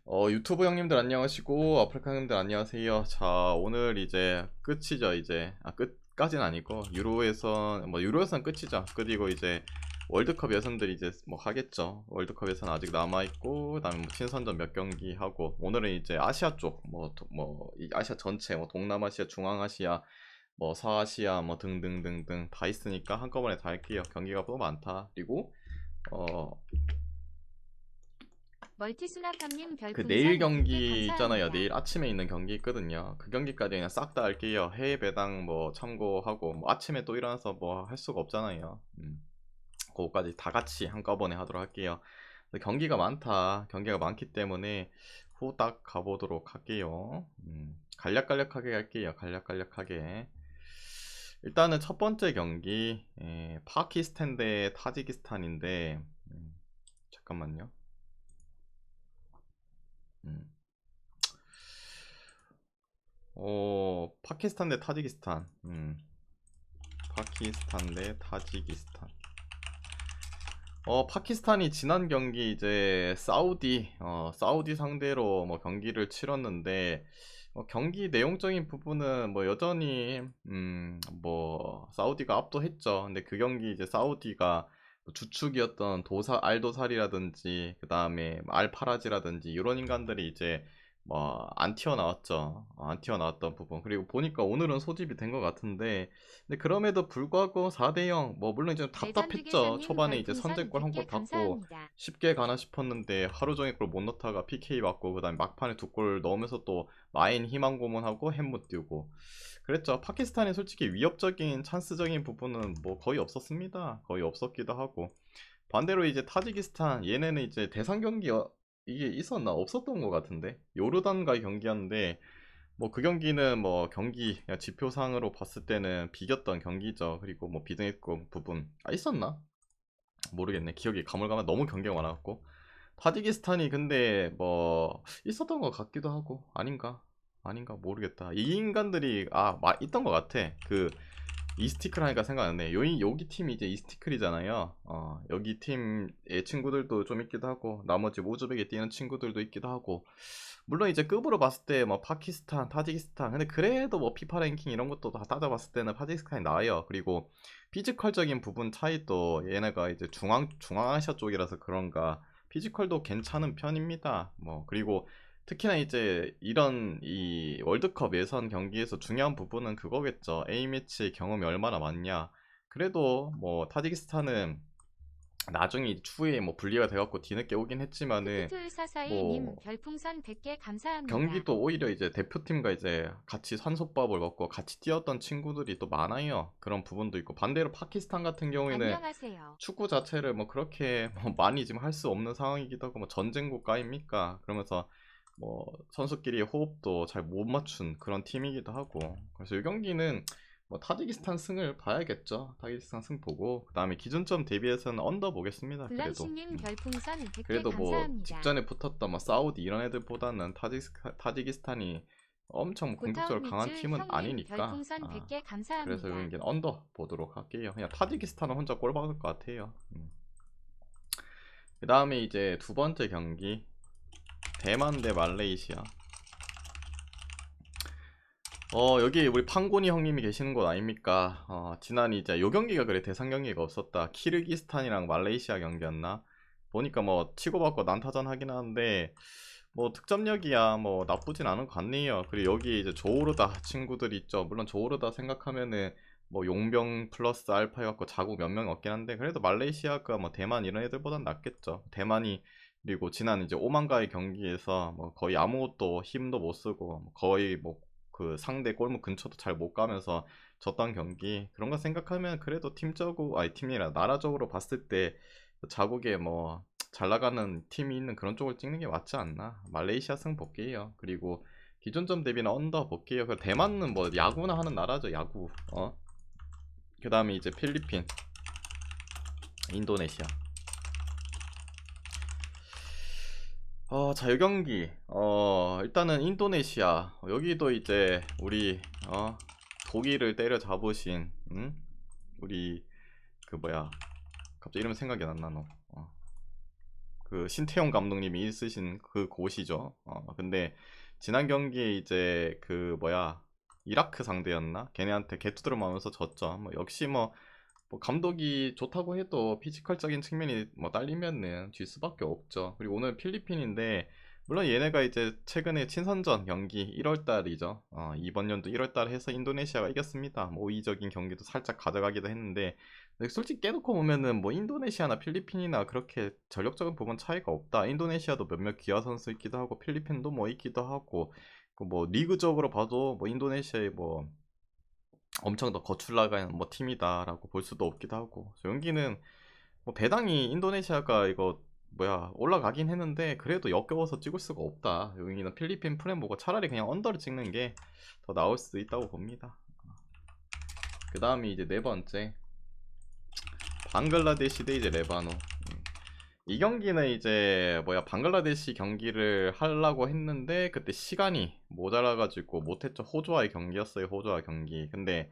유튜브 형님들 안녕하시고 아프리카 형님들 안녕하세요. 자, 오늘 이제 끝이죠. 이제 끝까지는 아니고 유로 예선 끝이죠. 끝이고 이제 월드컵 예선들이 이제 뭐 하겠죠. 월드컵 예선 아직 남아 있고 그다음에 뭐 친선전 몇 경기 하고 오늘은 이제 아시아 쪽 이 아시아 전체 뭐 동남아시아, 중앙아시아, 뭐 서아시아 뭐 등등등등 다 있으니까 한꺼번에 다 할게요. 경기가 너무 많다. 그리고 어 멀티수납함님 그 내일 별풍선 100개 경기 있잖아요. 감사합니다. 내일 아침에 있는 경기 있거든요. 그 경기까지 그냥 싹 다 할게요. 해외 배당 뭐 참고하고 뭐 아침에 또 일어나서 뭐 할 수가 없잖아요. 그거까지 다 같이 한꺼번에 하도록 할게요. 경기가 많다. 경기가 많기 때문에 후딱 가보도록 할게요. 간략간략하게 할게요. 간략간략하게. 일단은 첫 번째 경기 파키스탄 대 타지키스탄인데 잠깐만요. 음. 파키스탄 대 타지키스탄. 파키스탄 대 타지키스탄. 파키스탄이 지난 경기 이제 사우디 상대로 뭐 경기를 치렀는데, 경기 내용적인 부분은 뭐 여전히, 뭐, 사우디가 압도했죠. 근데 그 경기 이제 사우디가 주축이었던 알도살이라든지, 그 다음에 알파라지라든지, 이런 인간들이 이제 뭐, 안 튀어나왔죠. 안 튀어나왔던 부분. 그리고 보니까 오늘은 소집이 된 것 같은데, 근데 그럼에도 불구하고 4대0 뭐 물론 이제 답답했죠. 레전드계사님 초반에 이제 별풍선 선제골 한 100개 골 받고 감사합니다. 쉽게 가나 싶었는데 하루 종일 골 못 넣다가 PK 받고 그다음에 막판에 두 골 넣으면서 또 마인 희망 고문하고 햄못 띄우고 그랬죠. 파키스탄이 솔직히 위협적인 찬스적인 부분은 뭐 거의 없었습니다. 거의 없었기도 하고 반대로 이제 타지키스탄 얘네는 이제 대상 경기 이게 있었나 없었던 것 같은데 요르단과 경기였는데 뭐 그 경기는 뭐 경기 그냥 지표상으로 봤을 때는 비겼던 경기죠. 그리고 뭐 비등했고 부분 있었나? 모르겠네. 기억이 가물가물 너무 경기가 많아갖고 타지키스탄이 근데 뭐 있었던 것 같기도 하고 아닌가 모르겠다. 이 인간들이 있던 것 같아. 그 이스티클 하니까 생각났네. 여기 팀이 이제 이스티클이잖아요. 여기 팀의 친구들도 좀 있기도 하고 나머지 우즈벡에 뛰는 친구들도 있기도 하고 물론 이제 급으로 봤을 때 뭐 파키스탄, 타지키스탄 근데 그래도 뭐 피파 랭킹 이런 것도 다 따져봤을 때는 타지키스탄이 나아요. 그리고 피지컬적인 부분 차이도 얘네가 이제 중앙아시아 쪽이라서 그런가 피지컬도 괜찮은 편입니다. 뭐 그리고 특히나 이제 이런 이 월드컵 예선 경기에서 중요한 부분은 그거겠죠. A매치 경험이 얼마나 많냐. 그래도 뭐 타지키스탄은 나중에 추후에 뭐 분리가 돼갖고 뒤늦게 오긴 했지만은 뭐 크크트441님 별풍선 100개 감사합니다. 경기도 오히려 이제 대표팀과 이제 같이 산소밥을 먹고 같이 뛰었던 친구들이 또 많아요. 그런 부분도 있고 반대로 파키스탄 같은 경우에는 안녕하세요. 축구 자체를 뭐 그렇게 뭐 많이 지금 할 수 없는 상황이기도 하고 뭐 전쟁 국가입니까? 그러면서 뭐 선수끼리의 호흡도 잘 못 맞춘 그런 팀이기도 하고 그래서 이 경기는 뭐 타지키스탄 승을 봐야겠죠. 타지키스탄 승 보고 그 다음에 기준점 대비해서는 언더 보겠습니다. 그래도 블랑시님 별풍선 100개 그래도 뭐 감사합니다. 직전에 붙었던 뭐 사우디 이런 애들보다는 타지키스탄이 엄청 뭐 공격적으로 강한 고타운미츠 팀은 형님 아니니까 별풍선 100개 그래서 감사합니다. 여기는 언더 보도록 할게요. 그냥 타지키스탄은 혼자 골 박을 것 같아요. 그 다음에 이제 두 번째 경기 대만 대 말레이시아. 여기 우리 판고니 형님이 계시는 곳 아닙니까? 지난 이제 요 경기가 그래 대상 경기가 없었다. 키르기스탄이랑 말레이시아 경기였나? 보니까 뭐 치고받고 난타전 하긴 하는데 뭐 득점력이야 뭐 나쁘진 않은 것 같네요. 그리고 여기 이제 조오르다 친구들 있죠. 물론 조오르다 생각하면은 뭐 용병 플러스 알파 해갖고 자국 몇 명 없긴 한데 그래도 말레이시아가 뭐 대만 이런 애들보단 낫겠죠. 대만이 그리고 지난 이제 오만가의 경기에서 뭐 거의 아무것도 힘도 못 쓰고 거의 뭐 그 상대 골문 근처도 잘 못 가면서 졌던 경기 그런 거 생각하면 그래도 팀적으로 아니 팀이라 나라적으로 봤을 때 자국에 뭐 잘 나가는 팀이 있는 그런 쪽을 찍는 게 맞지 않나. 말레이시아 승 볼게요. 그리고 기존점 대비는 언더 볼게요. 그 대만은 뭐 야구나 하는 나라죠. 야구. 그 다음에 이제 필리핀, 인도네시아. 자, 이 경기. 일단은 인도네시아. 여기도 이제 우리 독일을 때려잡으신 우리 그 뭐야. 갑자기 이름 생각이 안 나노. 그 신태용 감독님이 있으신 그 곳이죠. 근데 지난 경기에 이제 그 뭐야 이라크 상대였나? 걔네한테 개투드려 맞으면서 졌죠. 뭐 역시 뭐 감독이 좋다고 해도 피지컬적인 측면이 뭐 딸리면은 질 수밖에 없죠. 그리고 오늘 필리핀인데 물론 얘네가 이제 최근에 친선전 경기 1월 달이죠. 이번 연도 1월 달에 해서 인도네시아가 이겼습니다. 뭐 우위적인 경기도 살짝 가져가기도 했는데 근데 솔직히 깨놓고 보면은 뭐 인도네시아나 필리핀이나 그렇게 전력적인 부분 차이가 없다. 인도네시아도 몇몇 기아 선수 있기도 하고 필리핀도 뭐 있기도 하고 그 뭐 리그적으로 봐도 뭐 인도네시아의 뭐 엄청 더 거출나간 뭐 팀이다라고 볼 수도 없기도 하고 여기는 뭐 배당이 인도네시아가 이거 뭐야 올라가긴 했는데 그래도 역겨워서 찍을 수가 없다. 여기는 필리핀 프렘 보고 차라리 그냥 언더를 찍는 게 더 나을 수도 있다고 봅니다. 그 다음이 이제 네 번째 방글라데시 대 이제 레바논. 이 경기는 이제 뭐야 방글라데시 경기를 하려고 했는데 그때 시간이 모자라가지고 못했죠. 호주와의 경기였어요. 호주와 경기. 근데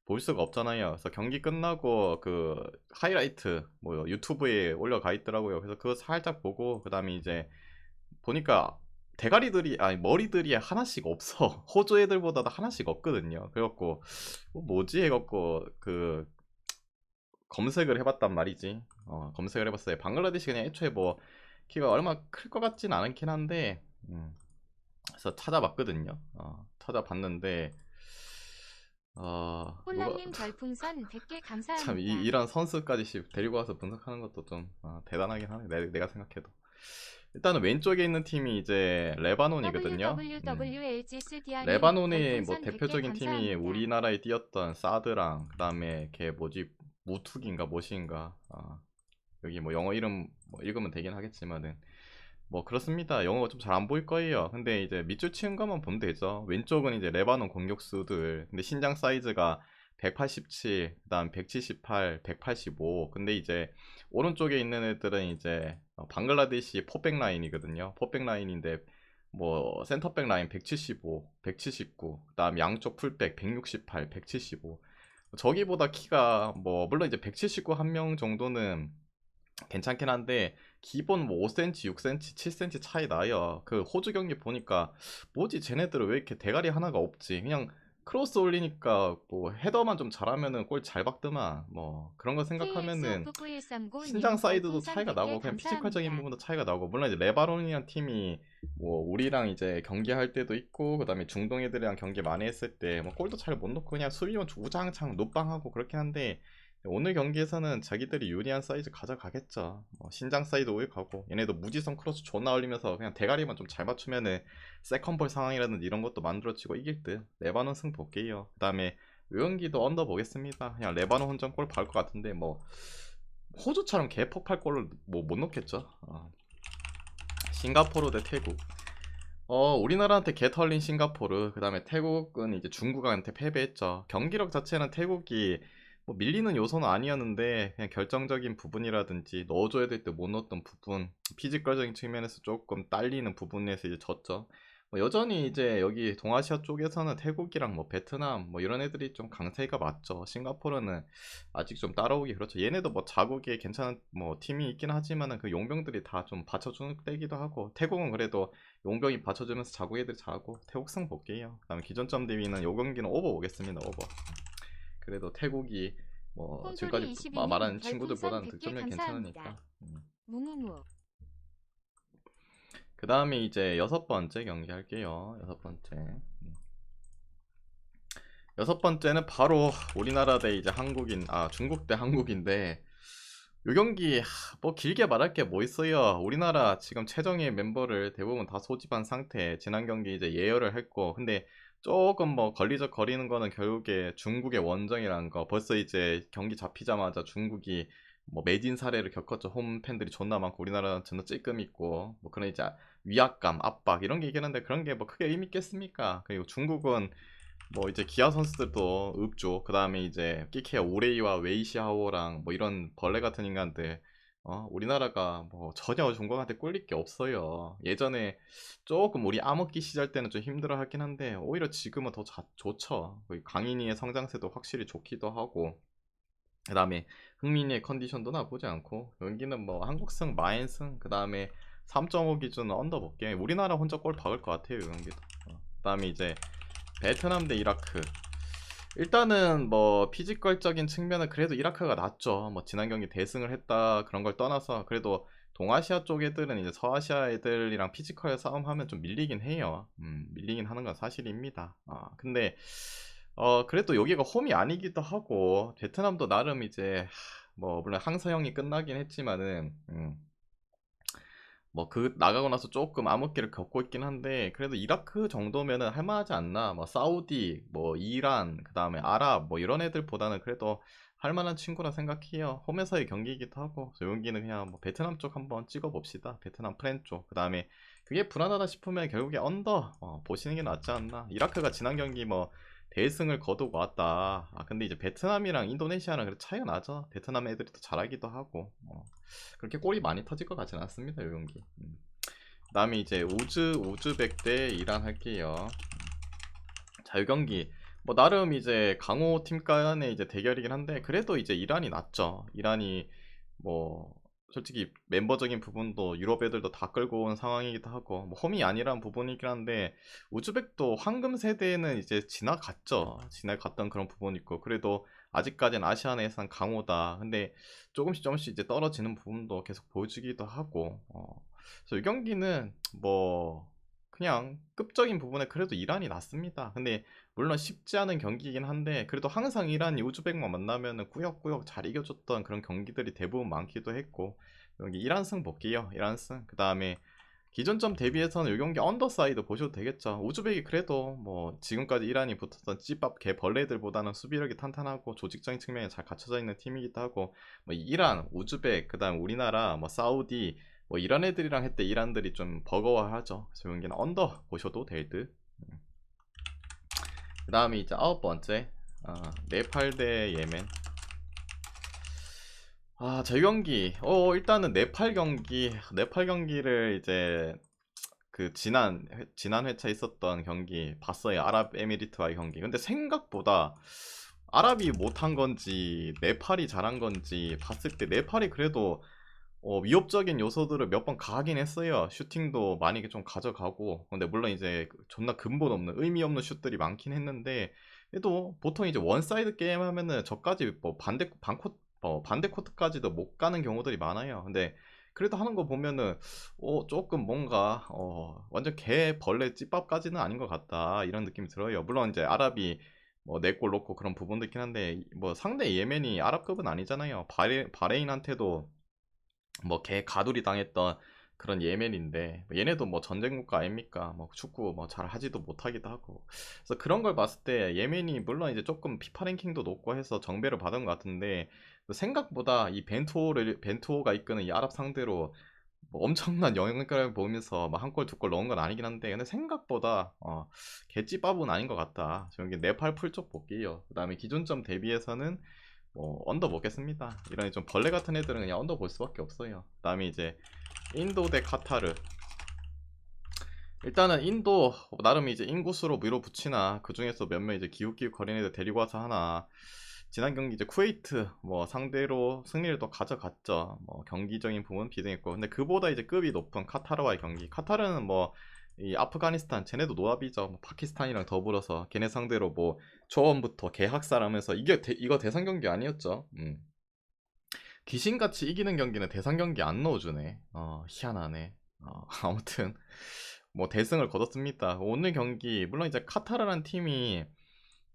볼 수가 없잖아요. 그래서 경기 끝나고 그 하이라이트 뭐 유튜브에 올려가 있더라고요. 그래서 그거 살짝 보고 그 다음에 이제 보니까 대가리들이 아니 머리들이 하나씩 없어. 호주 애들보다도 하나씩 없거든요. 그래갖고 뭐지 해갖고 그 검색을 해봤단 말이지. 검색을 해봤어요. 방글라데시 그냥 애초에 뭐 키가 얼마 클 것 같진 않긴 한데 그래서 찾아봤거든요. 찾아봤는데 누가 홀라님 별풍선 100개 참 감사합니다. 이런 선수까지 데리고 와서 분석하는 것도 좀 대단하긴 하네. 내가 생각해도 일단은 왼쪽에 있는 팀이 이제 레바논이거든요. WWWLGSDR님 레바논의 뭐 별풍선 100개 대표적인 팀이 감사합니다. 우리나라에 뛰었던 사드랑 그 다음에 걔 뭐지 무툭인가 뭐시인가 여기 뭐 영어 이름 뭐 읽으면 되긴 하겠지만은 뭐 그렇습니다. 영어가 좀 잘 안 보일 거예요. 근데 이제 밑줄 치는 것만 보면 되죠. 왼쪽은 이제 레바논 공격수들. 근데 신장 사이즈가 187, 그다음 178, 185. 근데 이제 오른쪽에 있는 애들은 이제 방글라데시 포백 라인이거든요. 포백 라인인데 뭐 센터백 라인 175, 179, 그다음 양쪽 풀백 168, 175. 저기보다 키가 뭐 물론 이제 179 한 명 정도는 괜찮긴 한데 기본 뭐 5cm, 6cm, 7cm 차이 나요. 그 호주 경기 보니까 뭐지 쟤네들은 왜 이렇게 대가리 하나가 없지? 그냥 크로스 올리니까 뭐 헤더만 좀 잘하면은 골 잘 박더만 뭐 그런 거 생각하면은 신장 KX99130님 사이드도 별풍선 차이가 100개 나고 그냥 피지컬적인 감사합니다. 부분도 차이가 나고 물론 이제 레바논이란 팀이 뭐 우리랑 이제 경기할 때도 있고 그다음에 중동 애들이랑 경기 많이 했을 때 뭐 골도 잘 못 넣고 그냥 수비만 우장창 노빵하고 그렇긴 한데 오늘 경기에서는 자기들이 유리한 사이즈 가져가겠죠. 신장 사이드 오일 가고 얘네도 무지성 크로스 존나 올리면서 그냥 대가리만 좀 잘 맞추면은 세컨볼 상황이라든지 이런 것도 만들어지고 이길 듯. 레바논 승 볼게요. 그 다음에 요 경기도 언더 보겠습니다. 그냥 레바논 혼전 골 박을 것 같은데 뭐 호주처럼 개폭발 골을 뭐 못 넣겠죠. 싱가포르 대 태국. 우리나라한테 개 털린 싱가포르, 그 다음에 태국은 이제 중국한테 패배했죠. 경기력 자체는 태국이 뭐 밀리는 요소는 아니었는데, 그냥 결정적인 부분이라든지, 넣어줘야 될 때 못 넣었던 부분, 피지컬적인 측면에서 조금 딸리는 부분에서 이제 졌죠. 뭐 여전히 이제 여기 동아시아 쪽에서는 태국이랑 뭐 베트남 뭐 이런 애들이 좀 강세가 맞죠. 싱가포르는 아직 좀 따라오기 그렇죠. 얘네도 뭐 자국에 괜찮은 뭐 팀이 있긴 하지만은 그 용병들이 다 좀 받쳐주는 때기도 하고, 태국은 그래도 용병이 받쳐주면서 자국 애들 잘하고 태국승 볼게요. 그 다음에 기존점 대비는 요 경기는 오버 오겠습니다. 오버. 그래도 태국이 뭐 지금까지 콩소리 22님 말하는 별풍선 친구들보다는 100개 득점력이 괜찮으니까. 감사합니다. 무무무 그 다음에 이제 여섯 번째 경기 할게요. 여섯 번째. 여섯 번째는 바로 우리나라 대 이제 중국 대 한국인데, 요 경기 뭐 길게 말할 게 뭐 있어요. 우리나라 지금 최정예 멤버를 대부분 다 소집한 상태. 지난 경기 이제 예열을 했고, 근데 조금 뭐 걸리적 거리는 거는 결국에 중국의 원정이라는 거. 벌써 이제 경기 잡히자마자 중국이 뭐 매진 사례를 겪었죠. 홈 팬들이 존나 많고 우리나라는 존나 찔끔 있고 뭐 그런 이제 위압감, 압박 이런 게 있긴 한데 그런 게 뭐 크게 의미 있겠습니까? 그리고 중국은 뭐 이제 기아 선수들도 읍죠. 그 다음에 이제 끼케야 오레이와 웨이시하오랑 뭐 이런 벌레 같은 인간들. 우리나라가 뭐 전혀 중국한테 꿀릴 게 없어요. 예전에 조금 우리 암흑기 시절 때는 좀 힘들어 하긴 한데 오히려 지금은 더 좋죠. 강인이의 성장세도 확실히 좋기도 하고 그 다음에 흥민이의 컨디션도 나쁘지 않고 여기는 뭐 한국승, 마인승 그 다음에 3.5 기준은 언더 볼게. 우리나라 혼자 골 박을 것 같아요 이 경기도. 그 다음에 이제 베트남 대 이라크. 일단은 뭐 피지컬적인 측면은 그래도 이라크가 낫죠. 뭐 지난 경기 대승을 했다 그런 걸 떠나서 그래도 동아시아 쪽 애들은 이제 서아시아 애들이랑 피지컬 싸움하면 좀 밀리긴 해요. 밀리긴 하는 건 사실입니다. 근데 그래도 여기가 홈이 아니기도 하고 베트남도 나름 이제 뭐 물론 항서형이 끝나긴 했지만은 뭐 그 나가고 나서 조금 암흑기를 겪고 있긴 한데 그래도 이라크 정도면은 할만하지 않나. 뭐 사우디, 뭐 이란, 그 다음에 아랍 뭐 이런 애들보다는 그래도 할만한 친구라 생각해요. 홈에서의 경기이기도 하고 그래서 여기는 그냥 뭐 베트남 쪽 한번 찍어봅시다. 베트남 프렌 쪽. 그 다음에 그게 불안하다 싶으면 결국에 언더 보시는 게 낫지 않나. 이라크가 지난 경기 뭐 대승을 거두고 왔다. 근데 이제 베트남이랑 인도네시아랑 그래도 차이가 나죠. 베트남 애들이 더 잘하기도 하고 그렇게 골이 많이 터질 것 같지는 않습니다 이 경기. 그 다음에 이제 우즈벡 대 이란 할게요. 자, 이 경기 뭐 나름 이제 강호 팀 간의 이제 대결이긴 한데 그래도 이제 이란이 낫죠. 이란이 뭐 솔직히 멤버적인 부분도 유럽 애들도 다 끌고 온 상황이기도 하고 뭐 홈이 아니란 부분이긴 한데 우즈벡도 황금 세대는 이제 지나갔죠. 지나갔던 그런 부분이 있고 그래도 아직까지는 아시아 내에선 강호다. 근데 조금씩 조금씩 이제 떨어지는 부분도 계속 보여주기도 하고 그래서 이 경기는 뭐 그냥 급적인 부분에 그래도 이란이 낫습니다. 근데 물론 쉽지 않은 경기이긴 한데 그래도 항상 이란이 우즈벡만 만나면은 꾸역꾸역 잘 이겨줬던 그런 경기들이 대부분 많기도 했고 여기 이란승 볼게요. 이란승. 그 다음에 기존점 대비해서는 이 경기 언더사이드 보셔도 되겠죠. 우즈벡이 그래도 뭐 지금까지 이란이 붙었던 찌밥 개 벌레들보다는 수비력이 탄탄하고 조직적인 측면에 잘 갖춰져 있는 팀이기도 하고 뭐 이란, 우즈벡, 그 다음 우리나라, 뭐 사우디 뭐 이런 애들이랑 했을 때 이란들이 좀 버거워하죠. 그래서 이 경기는 언더 보셔도 될 듯. 그 다음에 이제 9번째 네팔 대 예멘. 저 경기 일단은 네팔 경기를 이제 그 지난 회차 있었던 경기 봤어요. 아랍에미리트와의 경기. 근데 생각보다 아랍이 못한 건지 네팔이 잘한 건지 봤을 때 네팔이 그래도 위협적인 요소들을 몇 번 가하긴 했어요. 슈팅도 많이 좀 가져가고. 근데 물론 이제 존나 근본 없는 의미 없는 슛들이 많긴 했는데 그래도 보통 이제 원사이드 게임 하면은 저까지 뭐 반대 코트까지도 못 가는 경우들이 많아요. 근데 그래도 하는 거 보면은 조금 뭔가 완전 개 벌레 찌밥까지는 아닌 것 같다 이런 느낌이 들어요. 물론 이제 아랍이 뭐 4골 넣고 그런 부분도 있긴 한데 뭐 상대 예멘이 아랍급은 아니잖아요. 바레인한테도 뭐 개 가두리 당했던 그런 예멘인데 뭐 얘네도 뭐 전쟁국가 아닙니까? 뭐 축구 뭐 잘 하지도 못하기도 하고 그래서 그런 걸 봤을 때 예멘이 물론 이제 조금 피파 랭킹도 높고 해서 정배를 받은 것 같은데 생각보다 이 벤투호가 이끄는 이 아랍 상대로 뭐 엄청난 영향력을 보면서 막 한 골 두 골 넣은 건 아니긴 한데 근데 생각보다 개찌밥은 아닌 것 같다. 저 여기 네팔 풀쪽 볼게요. 그 다음에 기존점 대비해서는 뭐 언더 보겠습니다. 이런 좀 벌레 같은 애들은 그냥 언더 볼 수밖에 없어요. 그 다음에 이제 인도 대 카타르. 일단은 인도 나름 이제 인구수로 밀어붙이나 그 중에서 몇몇 이제 기웃기웃 거리는 애들 데리고 와서 하나. 지난 경기 이제 쿠웨이트 뭐 상대로 승리를 또 가져갔죠. 뭐 경기적인 부분 비등했고 근데 그보다 이제 급이 높은 카타르와의 경기. 카타르는 뭐 이 아프가니스탄 쟤네도 노합이죠. 뭐 파키스탄이랑 더불어서 걔네 상대로 뭐 초원부터 개학살하면서 이거 대상 경기 아니었죠. 귀신같이 이기는 경기는 대상 경기 안 넣어주네. 희한하네. 아무튼 뭐 대승을 거뒀습니다. 오늘 경기 물론 이제 카타르라는 팀이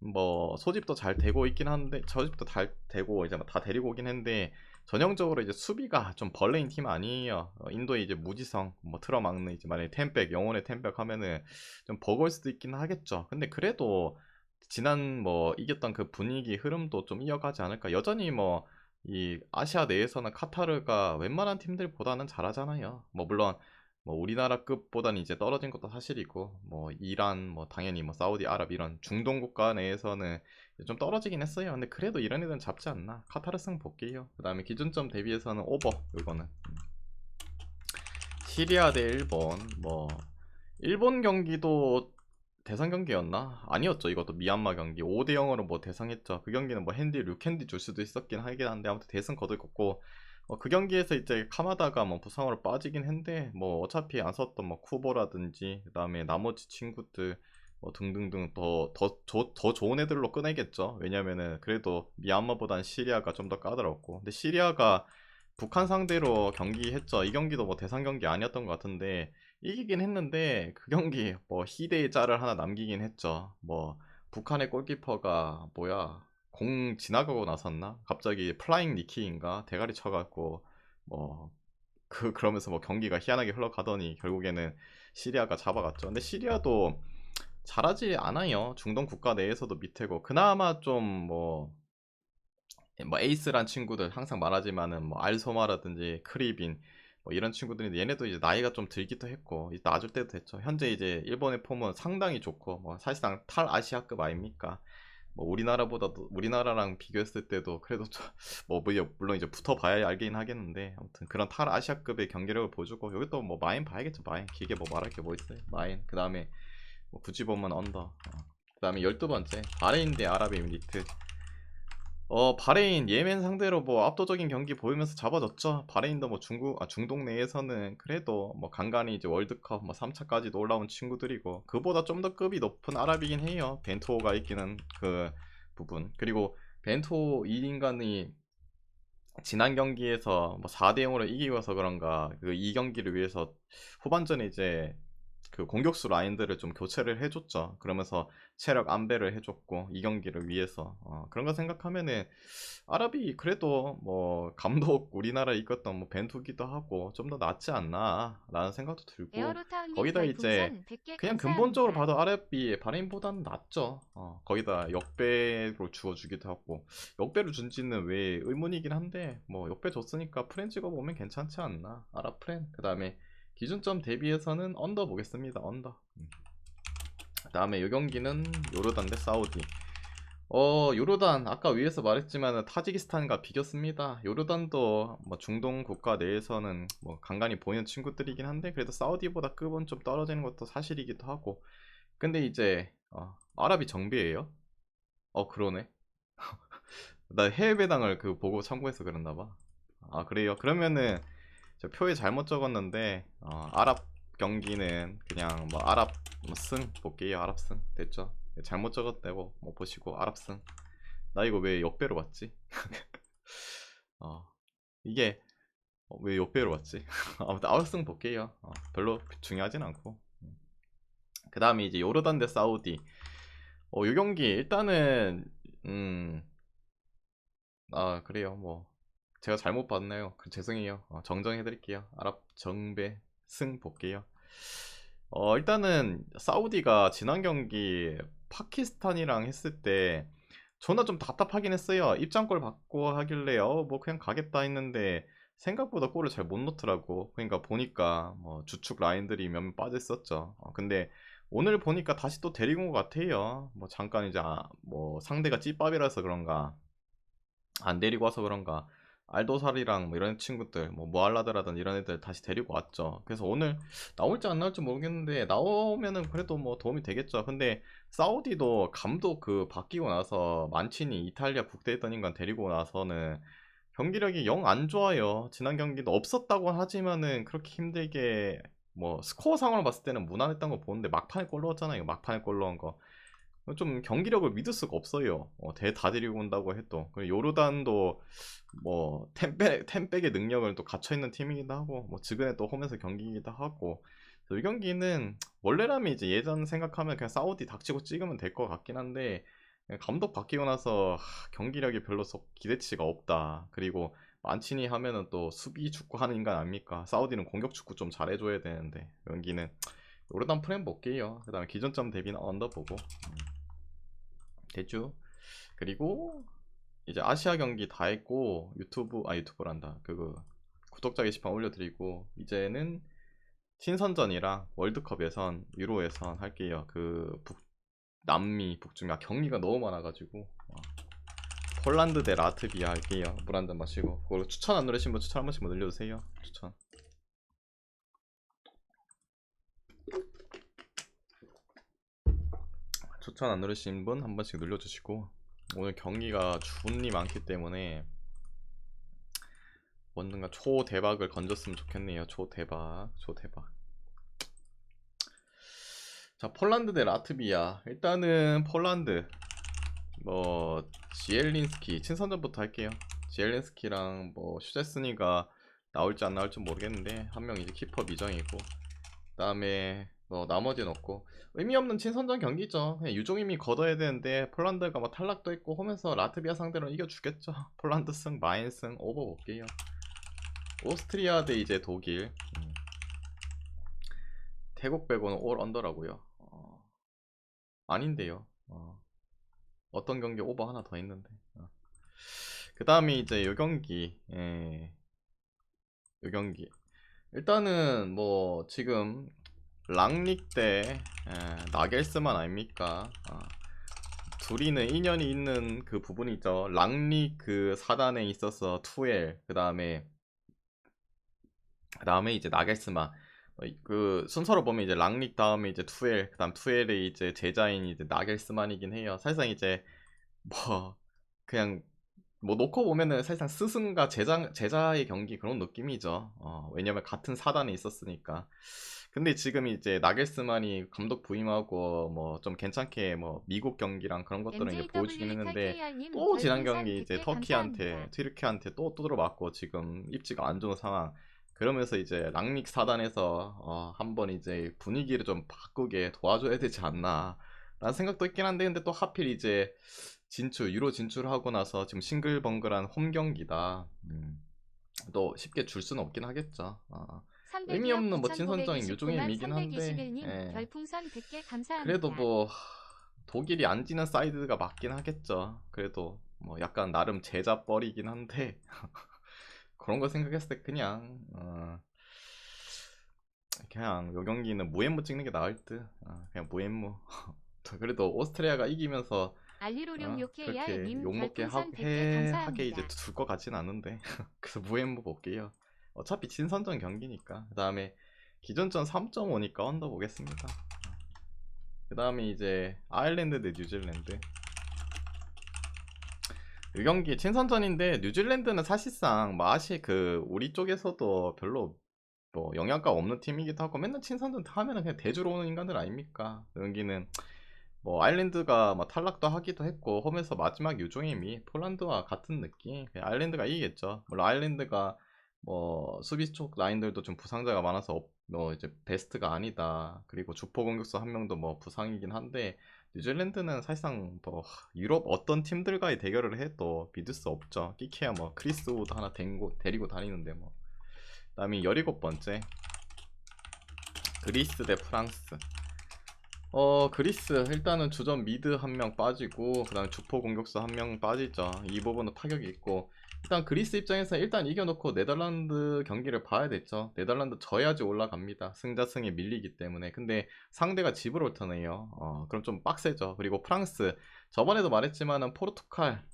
뭐 소집도 잘 되고 있긴 한데 소집도 잘 되고 이제 다 데리고 오긴 했는데 전형적으로 이제 수비가 좀 벌레인 팀 아니에요. 인도의 이제 무지성 뭐 틀어막는 이제 만약에 템백 영혼의 템백 하면은 좀 버거울 수도 있긴 하겠죠. 근데 그래도 지난 뭐 이겼던 그 분위기 흐름도 좀 이어가지 않을까. 여전히 뭐 이 아시아 내에서는 카타르가 웬만한 팀들보다는 잘하잖아요. 뭐 물론 뭐 우리나라급보다는 이제 떨어진 것도 사실이고 뭐 이란 뭐 당연히 뭐 사우디 아랍 이런 중동 국가 내에서는 좀 떨어지긴 했어요. 근데 그래도 이런 애들은 잡지 않나. 카타르승 볼게요. 그 다음에 기준점 대비해서는 오버. 이거는 시리아 대 일본. 뭐 일본 경기도 대상 경기였나? 아니었죠. 이것도 미얀마 경기 5대 0으로 뭐 대상했죠. 그 경기는 뭐 핸디 류캔디 줄 수도 있었긴 하긴 한데 아무튼 대승 거둘렀고 그 경기에서 이제 카마다가 뭐 부상으로 빠지긴 했는데 뭐 어차피 안 썼던 뭐 쿠보라든지 그다음에 나머지 친구들 뭐 등등등 더 좋은 애들로 꺼내겠죠. 왜냐면은 그래도 미얀마보단 시리아가 좀 더 까다롭고 근데 시리아가 북한 상대로 경기했죠. 이 경기도 뭐 대상 경기 아니었던 것 같은데 이기긴 했는데 그 경기 뭐 희대의 짤을 하나 남기긴 했죠. 뭐 북한의 골키퍼가 뭐야 공 지나가고 나섰나? 갑자기 플라잉 니키인가 대가리 쳐갖고 뭐 그러면서 뭐 경기가 희한하게 흘러가더니 결국에는 시리아가 잡아갔죠. 근데 시리아도 잘하지 않아요. 중동 국가 내에서도 밑에고 그나마 좀 뭐 에이스란 친구들 항상 말하지만은 뭐 알소마라든지 크리빈 뭐 이런 친구들인데 얘네도 이제 나이가 좀 들기도 했고 이제 놔줄 때도 됐죠. 현재 이제 일본의 폼은 상당히 좋고 뭐 사실상 탈 아시아급 아닙니까? 뭐 우리나라보다도 우리나라랑 비교했을 때도 그래도 뭐 물론 이제 붙어봐야 알긴 하겠는데 아무튼 그런 탈 아시아급의 경기력을 보여주고 여기 또 뭐 마인 봐야겠죠. 마인 길게 뭐 말할 게 뭐 있어요. 마인 그 다음에 뭐 굳이 보면 언더 그 다음에 12번째 바레인 대 아랍에미리트 바레인 예멘 상대로 뭐 압도적인 경기 보이면서 잡아줬죠. 바레인도 뭐 중동 내에서는 그래도 뭐 간간히 이제 월드컵 뭐 3차까지도 올라온 친구들이고 그보다 좀 더 급이 높은 아랍이긴 해요. 벤토가 있기는 그 부분. 그리고 벤토 1인간이 지난 경기에서 뭐 4대 0으로 이기고서 그런가 그 이 경기를 위해서 후반전에 이제 그 공격수 라인들을 좀 교체를 해줬죠. 그러면서 체력 안배를 해줬고 이 경기를 위해서 그런 거 생각하면은 아랍이 그래도 뭐 감독 우리나라 이끌었던 뭐 벤투기도 하고 좀 더 낫지 않나 라는 생각도 들고 에어로타운님 거기다 이제 별풍선 100개 그냥 근본적으로 감사합니다. 봐도 아랍이 바레인보다는 낫죠. 거기다 역배로 주어주기도 하고 역배를 준지는 왜 의문이긴 한데 뭐 역배 줬으니까 프렌 찍어보면 괜찮지 않나 아랍 프렌 그 다음에 기준점 대비해서는 언더 보겠습니다. 언더. 그 다음에 이 경기는 요르단 대 사우디. 요르단 아까 위에서 말했지만 타지키스탄과 비겼습니다. 요르단도 뭐 중동 국가 내에서는 뭐 간간히 보이는 친구들이긴 한데 그래도 사우디보다 급은 좀 떨어지는 것도 사실이기도 하고. 근데 이제 아랍이 정비예요? 그러네. 나 해외 배당을 그 보고 참고해서 그랬나 봐. 아 그래요? 그러면은 저 표에 잘못 적었는데 아랍 경기는 그냥 뭐 아랍 뭐승 볼게요. 아랍 승 됐죠? 잘못 적었다고 뭐 보시고 아랍 승. 나 이거 왜 역배로 봤지? 어 이게 왜 역배로 봤지? 아무튼 아랍 승 볼게요. 별로 중요하진 않고. 그 다음에 이제 요르단 대 사우디. 요 경기 일단은 그래요 뭐 제가 잘못 봤네요. 죄송해요. 정정해드릴게요. 아랍 정배 승 볼게요. 일단은 사우디가 지난 경기 파키스탄이랑 했을 때 존나 좀 답답하긴 했어요. 입장골 받고 하길래요. 뭐 그냥 가겠다 했는데 생각보다 골을 잘 못 넣더라고. 그러니까 보니까 뭐 주축 라인들이 몇몇 빠져 있었죠. 근데 오늘 보니까 다시 또 데리고 온 것 같아요. 뭐 잠깐 이제 뭐 상대가 찌밥이라서 그런가 안 데리고 와서 그런가 알도살이랑 뭐 이런 친구들 뭐 무알라드라든 이런 애들 다시 데리고 왔죠. 그래서 오늘 나올지 안 나올지 모르겠는데 나오면은 그래도 뭐 도움이 되겠죠. 근데 사우디도 감독 그 바뀌고 나서 만치니 이탈리아 국대했던 인간 데리고 나서는 경기력이 영 안 좋아요. 지난 경기도 없었다고 하지만은 그렇게 힘들게 뭐 스코어 상으로 봤을 때는 무난했던 거 보는데 막판에 골 넣었잖아요. 막판에 골 넣은 거. 좀 경기력을 믿을 수가 없어요. 다 데리고 온다고 해도. 그리고 요르단도 뭐 템백의 능력을 또 갖춰 있는 팀이기도 하고, 뭐 지금에 또 홈에서 경기이기도 하고. 그래서 이 경기는 원래라면 이제 예전 생각하면 그냥 사우디 닥치고 찍으면 될 것 같긴 한데 그냥 감독 바뀌고 나서 경기력이 별로 썩 기대치가 없다. 그리고 만치니 하면은 또 수비 축구 하는 인간 아닙니까? 사우디는 공격 축구 좀 잘해줘야 되는데 경기는 요르단 프레임 볼게요. 그 다음에 기존점 대비는 언더 보고 됐죠. 그리고 이제 아시아 경기 다 했고 유튜브란다 구독자 게시판 올려드리고 이제는 친선전이랑 월드컵 예선 유로 예선 할게요. 남미 북중미 경기가 너무 많아가지고 폴란드 대 라트비아 할게요. 물 한 잔 마시고 그걸로 추천 안 누르신 분 추천 한 번씩만 늘려주세요. 추천. 추천 안 누르신 분 한 번씩 눌러주시고, 오늘 경기가 준이 많기 때문에 뭔가 초대박을 건졌으면 좋겠네요. 초대박, 초대박. 자, 폴란드 대 라트비아. 일단은 폴란드 뭐 지엘린스키 친선전부터 할게요. 지엘린스키랑 뭐 슈제스니가 나올지 안 나올지 모르겠는데 한 명 이제 키퍼 미정이고, 그다음에 뭐 나머지는 없고 의미 없는 친선전 경기죠. 그냥 유종임이 걷어야 되는데 폴란드가 뭐 탈락도 했고 하면서 라트비아 상대로 이겨주겠죠. 폴란드 승, 마인 승 오버 볼게요. 오스트리아 대 이제 독일. 태국 빼고는 올 언더라고요. 아닌데요. 어떤 경기 오버 하나 더 있는데. 그 다음에 이제 요 경기. 요 경기. 일단은 뭐 지금 랑닉 대 나겔스만 아닙니까? 둘이는 인연이 있는 그 부분이 있죠. 랑닉 그 사단에 있어서 투엘, 그 다음에 이제 나겔스만. 그 순서로 보면 이제 랑릭 다음에 이제 투엘, 그 다음 투엘의 이제 제자인 이제 나겔스만이긴 해요. 사실상 이제 뭐 그냥 뭐 놓고 보면은 사실상 스승과 제자의 경기 그런 느낌이죠. 왜냐면 같은 사단에 있었으니까. 근데 지금 이제 나겔스만이 감독 부임하고 뭐 좀 괜찮게 뭐 미국 경기랑 그런 것들은 이제 보여주긴 했는데, 또 지난 경기 이제 터키한테, 튀르키한테 또 두드려 맞고 지금 입지가 안 좋은 상황. 그러면서 이제 랑릭 사단에서 한번 이제 분위기를 좀 바꾸게 도와줘야 되지 않나 라는 생각도 있긴 한데, 근데 또 하필 이제 유로 진출하고 나서 지금 싱글벙글한 홈 경기다. 또 쉽게 줄 수는 없긴 하겠죠. 의미 없는 뭐 친선적인 요종임이긴 한데, 별풍선 100개 감사합니다. 그래도 뭐 독일이 안 지는 사이드가 맞긴 하겠죠. 그래도 뭐 약간 나름 제자뻘이긴 한데 그런 거 생각했을 때 그냥 요 경기는 무엠무 찍는 게 나을 듯. 그냥 무엠무. 그래도 오스트리아가 이기면서 알리로룡 그렇게 요케야님 욕먹게 별풍선 100개 하게 이제 감사합니다. 둘 것 같진 않은데 그래서 무엠무 볼게요. 어차피 친선전 경기니까. 그 다음에 기존전 3.5니까 언더 보겠습니다. 그 다음에 이제 아일랜드 대 뉴질랜드. 이 경기 친선전인데 뉴질랜드는 사실상 맛이 그 우리 쪽에서도 별로 뭐 영향가 없는 팀이기도 하고, 맨날 친선전 하면은 그냥 대주로 오는 인간들 아닙니까? 여기는 뭐 아일랜드가 뭐 탈락도 하기도 했고 홈에서 마지막 유종임이 폴란드와 같은 느낌. 그냥 아일랜드가 이기겠죠. 물론 아일랜드가 뭐 수비 쪽 라인들도 좀 부상자가 많아서 뭐 이제 베스트가 아니다. 그리고 주포 공격수 한 명도 뭐 부상이긴 한데, 뉴질랜드는 사실상 뭐 유럽 어떤 팀들과의 대결을 해도 믿을 수 없죠. 끼케야 뭐 크리스 우드 하나 데리고 다니는데 뭐. 그다음에 17번째 그리스 대 프랑스. 그리스 일단은 주전 미드 한 명 빠지고, 그 다음에 주포 공격수 한 명 빠지죠. 이 부분은 타격이 있고, 일단 그리스 입장에서 일단 이겨놓고 네덜란드 경기를 봐야 됐죠. 네덜란드 져야지 올라갑니다. 승자승에 밀리기 때문에. 근데 상대가 지브롤터네요. 그럼 좀 빡세죠. 그리고 프랑스, 저번에도 말했지만은 포르투갈,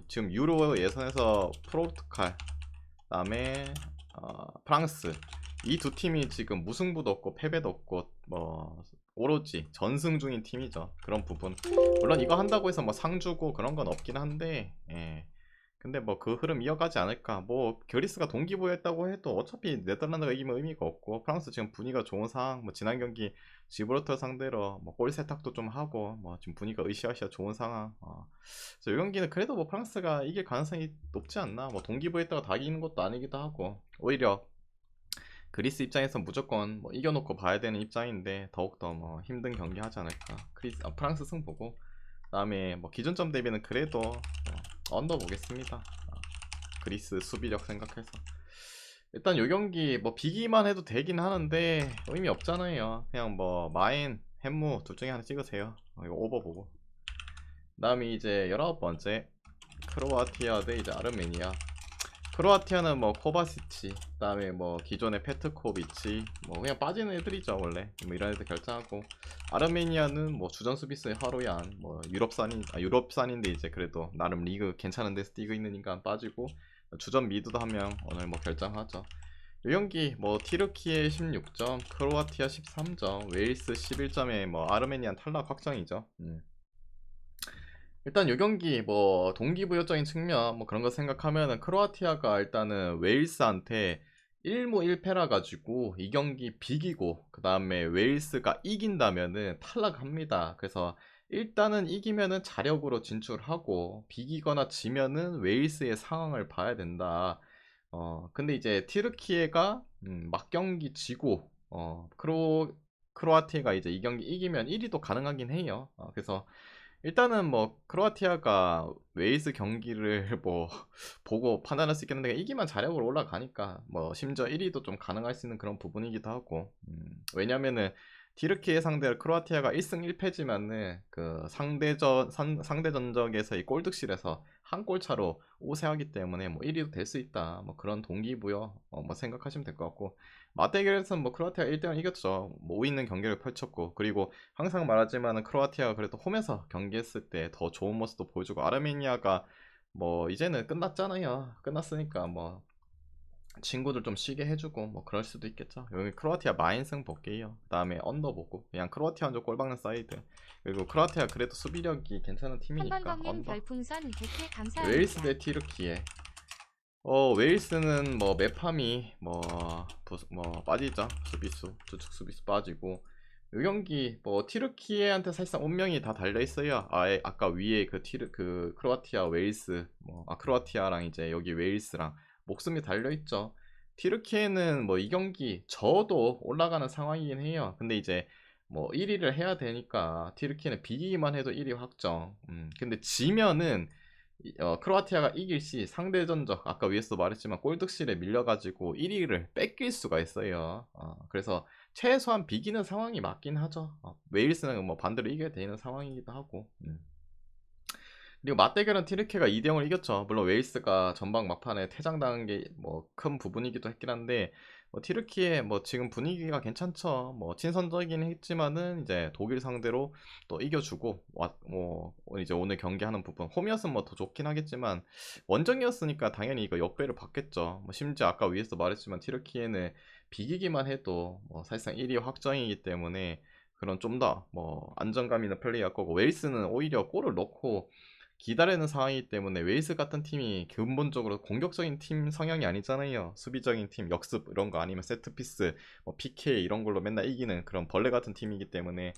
지금 유로 예선에서 포르투갈, 그 다음에 프랑스, 이 두 팀이 지금 무승부도 없고 패배도 없고 뭐 오로지 전승 중인 팀이죠. 그런 부분, 물론 이거 한다고 해서 뭐 상 주고 그런 건 없긴 한데, 근데 뭐 그 흐름 이어가지 않을까. 뭐 그리스가 동기부여했다고 해도 어차피 네덜란드가 이기면 의미가 없고, 프랑스 지금 분위기가 좋은 상황, 뭐 지난 경기 지브롤터 상대로 뭐 골 세탁도 좀 하고 뭐 지금 분위기가 으쌰으쌰 좋은 상황. 그래서 이 경기는 그래도 뭐 프랑스가 이길 가능성이 높지 않나. 뭐 동기부여했다가 다 이기는 것도 아니기도 하고, 오히려 그리스 입장에서 무조건 뭐 이겨놓고 봐야 되는 입장인데 더욱더 뭐 힘든 경기 하지 않을까. 프랑스 승 보고, 그 다음에 뭐 기준점 대비는 그래도 언더 보겠습니다. 그리스 수비력 생각해서. 일단 요 경기 뭐 비기만 해도 되긴 하는데 의미 없잖아요. 그냥 뭐 마인, 햄무 둘 중에 하나 찍으세요. 이거 오버 보고. 그 다음에 이제 19번째 크로아티아 대 이제 아르메니아. 크로아티아는 뭐 코바시치, 그 다음에 뭐 기존의 페트코비치, 뭐 그냥 빠지는 애들이죠 원래. 뭐 이런 애들 결정하고, 아르메니아는 뭐 주전 수비수의 하로얀, 뭐 유럽산인데 이제 그래도 나름 리그 괜찮은 데서 뛰고 있는 인간 빠지고, 주전 미드도 한 명 오늘 뭐 결정하죠. 이 경기 뭐 티르키에 16점, 크로아티아 13점, 웨일스 11점에 뭐 아르메니안 탈락 확정이죠. 일단 요 경기 뭐 동기부여적인 측면 뭐 그런 거 생각하면은 크로아티아가 일단은 웨일스한테 1무 1패라 가지고 이 경기 비기고 그 다음에 웨일스가 이긴다면은 탈락합니다. 그래서 일단은 이기면은 자력으로 진출하고 비기거나 지면은 웨일스의 상황을 봐야 된다. 근데 이제 티르키예가 막경기 지고 크로아티아가 이제 이 경기 이기면 1위도 가능하긴 해요. 그래서 일단은 뭐 크로아티아가 웨일스 경기를 뭐 보고 판단할 수 있겠는데 이기만 자력으로 올라가니까 뭐 심지어 1위도 좀 가능할 수 있는 그런 부분이기도 하고 왜냐면은 디르키예 상대로 크로아티아가 1승 1패지만은 그 상대 전적에서의 골득실에서 한 골 차로 우세하기 때문에 뭐 1위도 될 수 있다 뭐 그런 동기부여 뭐 생각하시면 될 것 같고 맞대결에서는 뭐 크로아티아가 1대0 이겼죠. 뭐 5 있는 경기를 펼쳤고 그리고 항상 말하지만 크로아티아가 그래도 홈에서 경기했을 때 더 좋은 모습도 보여주고 아르메니아가 뭐 이제는 끝났잖아요. 끝났으니까 뭐 친구들 좀 쉬게 해주고 뭐 그럴 수도 있겠죠. 여기 크로아티아 마인승 볼게요. 그 다음에 언더 보고 그냥 크로아티아 먼저 골 박는 사이드. 그리고 크로아티아 그래도 수비력이 괜찮은 팀이니까 한번경님 언더. 별풍선 100개 웨일스 감사합니다. 대 티르키예. 웨일스는 뭐 메팜이 뭐 빠지죠. 수비수 주축 수비수 빠지고 이 경기 뭐 티르키예한테 사실상 운명이 다 달려 있어요. 아까 위에 그 크로아티아 웨일스 크로아티아랑 이제 여기 웨일스랑 목숨이 달려 있죠. 티르키예는 뭐 이 경기 져도 올라가는 상황이긴 해요. 근데 이제 뭐 1위를 해야 되니까 티르키예는 비기기만 해도 1위 확정. 근데 지면은 크로아티아가 이길 시 상대 전적 아까 위에서 말했지만 골득실에 밀려가지고 1위를 뺏길 수가 있어요. 그래서 최소한 비기는 상황이 맞긴 하죠. 웨일스는 뭐 반대로 이겨야 되는 상황이기도 하고. 그리고 맞대결은 티르키가 2대0을 이겼죠. 물론 웨일스가 전방 막판에 퇴장당한 게 뭐 큰 부분이기도 했긴 한데 티르키의 뭐 지금 분위기가 괜찮죠. 뭐 친선적이긴 했지만은 이제 독일 상대로 또 이겨주고 뭐 이제 오늘 경기하는 부분 홈이었으면 뭐 더 좋긴 하겠지만 원정이었으니까 당연히 이거 역배를 받겠죠. 뭐 심지어 아까 위에서 말했지만 티르키에는 비기기만 해도 뭐 사실상 1위 확정이기 때문에 그런 좀 더 뭐 안정감 있는 플레이할 거고 웨일스는 오히려 골을 넣고 기다리는 상황이기 때문에 웨일스 같은 팀이 근본적으로 공격적인 팀 성향이 아니잖아요. 수비적인 팀, 역습 이런 거 아니면 세트피스, 뭐 PK 이런 걸로 맨날 이기는 그런 벌레 같은 팀이기 때문에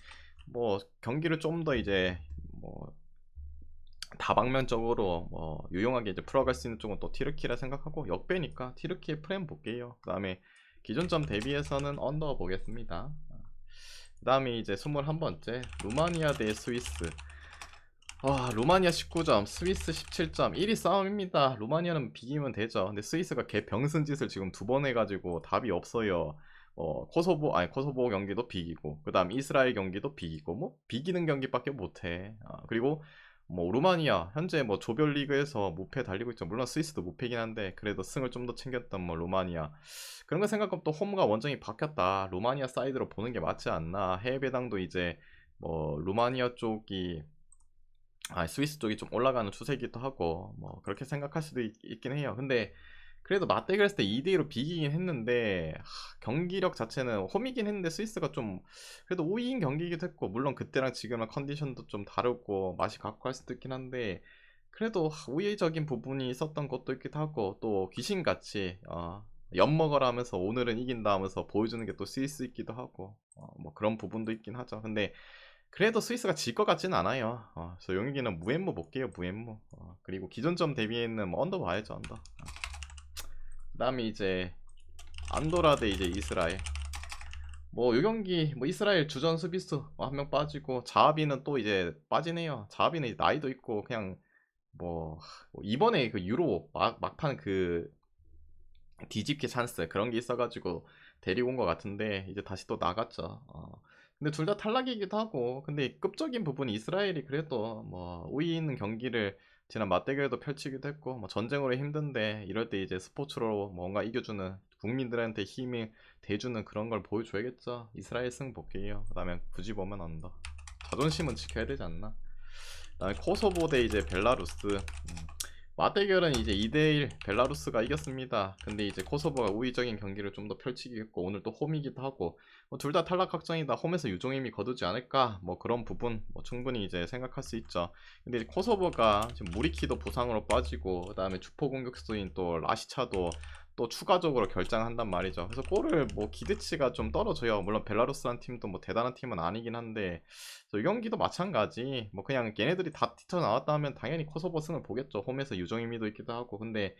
뭐 경기를 좀 더 이제 뭐 다방면적으로 뭐 유용하게 이제 풀어갈 수 있는 쪽은 또 티르키라 생각하고 역배니까 티르키의 프레임 볼게요. 그 다음에 기존점 대비해서는 언더 보겠습니다. 그 다음에 이제 21번째 루마니아 대 스위스. 루마니아 19점, 스위스 17점, 1위 싸움입니다. 루마니아는 비기면 되죠. 근데 스위스가 개 병신짓을 지금 2번 해가지고 답이 없어요. 코소보 경기도 비기고, 그 다음 이스라엘 경기도 비기고, 뭐, 비기는 경기밖에 못해. 그리고, 뭐, 루마니아, 현재 뭐, 조별리그에서 무패 달리고 있죠. 물론 스위스도 무패긴 한데, 그래도 승을 좀 더 챙겼던 뭐, 루마니아. 그런 거 생각하면 또 홈과 원정이 바뀌었다. 루마니아 사이드로 보는 게 맞지 않나. 해외 배당도 이제, 뭐, 루마니아 쪽이 스위스 쪽이 좀 올라가는 추세이기도 하고 뭐 그렇게 생각할 수도 긴 해요. 근데 그래도 맞대결 했을 때 2대2로 비기긴 했는데 경기력 자체는 홈이긴 했는데 스위스가 좀 그래도 5위인 경기이기도 했고 물론 그때랑 지금은 컨디션도 좀 다르고 맛이 갖고 할 수도 있긴 한데 그래도 우회적인 부분이 있었던 것도 있기도 하고 또 귀신같이 엿먹어라 하면서 오늘은 이긴다 하면서 보여주는 게 또 스위스 있기도 하고 뭐 그런 부분도 있긴 하죠. 근데 그래도 스위스가 질 것 같지는 않아요. 그래서 용익이는 무엠무 볼게요. 무엠무. 그리고 기존점 대비에는 뭐 언더 봐야죠. 언더. 그 다음에 이제 안도라 대 이제 이스라엘. 뭐 요 경기 뭐 이스라엘 주전 수비수 한 명 빠지고 자하비는 또 이제 빠지네요. 자하비는 이제 나이도 있고 그냥 뭐 이번에 그 유로 막판 그 뒤집기 찬스 그런 게 있어가지고 데리고 온 것 같은데 이제 다시 또 나갔죠. 근데 둘 다 탈락이기도 하고 근데 급적인 부분이 이스라엘이 그래도 뭐 우위 있는 경기를 지난 맞대결도 펼치기도 했고 뭐 전쟁으로 힘든데 이럴 때 이제 스포츠로 뭔가 이겨주는 국민들한테 힘이 돼주는 그런 걸 보여줘야겠죠. 이스라엘 승 볼게요. 그 다음에 굳이 보면 언더. 자존심은 지켜야 되지 않나. 그다음에 코소보 대 이제 벨라루스. 맞대결은 이제 2대1 벨라루스가 이겼습니다. 근데 이제 코소보가 우위적인 경기를 좀 더 펼치기 했고 오늘 또 홈이기도 하고 뭐 둘 다 탈락 확정이다. 홈에서 유종임이 거두지 않을까? 뭐 그런 부분 뭐 충분히 이제 생각할 수 있죠. 근데 이제 코소보가 지금 무리키도 부상으로 빠지고 그다음에 주포 공격수인 또 라시차도 또 추가적으로 결장한단 말이죠. 그래서 골을 뭐 기대치가 좀 떨어져요. 물론 벨라루스란 팀도 뭐 대단한 팀은 아니긴 한데 이 경기도 마찬가지. 뭐 그냥 얘네들이 다 티터 나왔다 하면 당연히 코소보 승을 보겠죠. 홈에서 유종의미도 있기도 하고. 근데